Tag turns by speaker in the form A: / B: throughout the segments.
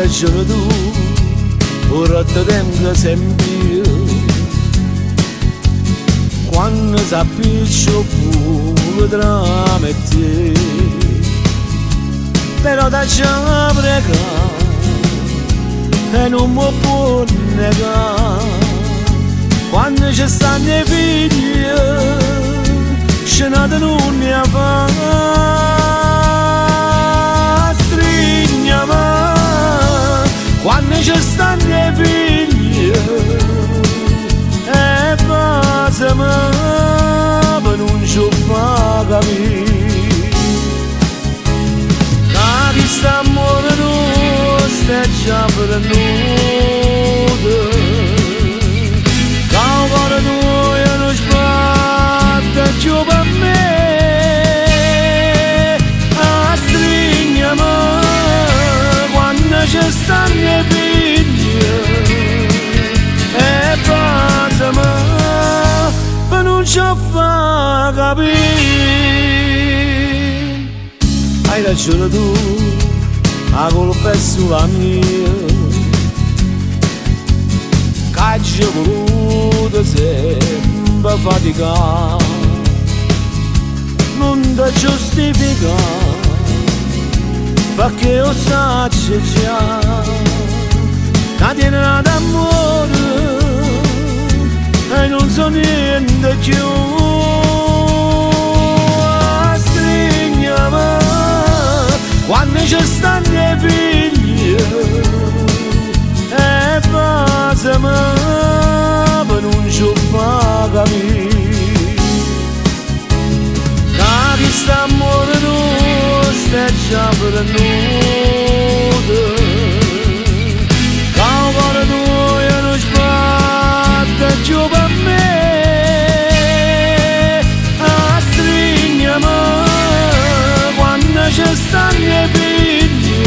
A: ragione tu, ora ti tengo sempre io. Quando s'appiccio pure tra me e te, però da già pregare e non mi può negare. Quando ci stanno i figli, scenate non ne fa. Strignami quando ci stanno i figli, e basami per non ci fa capire. Ma chi sta amore nostro è già perduto, che il cuore tuo non sbatte più per me. Strignami quando ci stanno i figli, e basami per non ci fa capire. Hai ragione tu, la colpa è sulla mia, che ci ho voluto sempre faticare, non ti giustificare, perché io so già che tieni d'amore e non so niente più. Strignami quando ci stanno i figli, e basami per non ci fa capire. Che chi sta amore nostro è già perduto, che il cuore tuo non sbatte più per me. Strignami quando ci stanno i figli,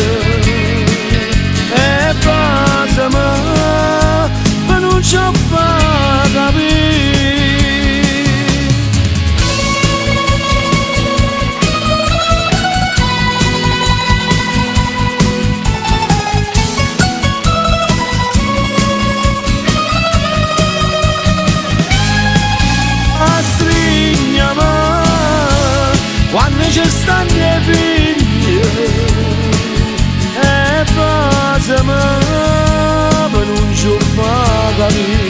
A: e basami per non ci fa capire. Quando ci stanno i figli, e basami per non ci fa capire.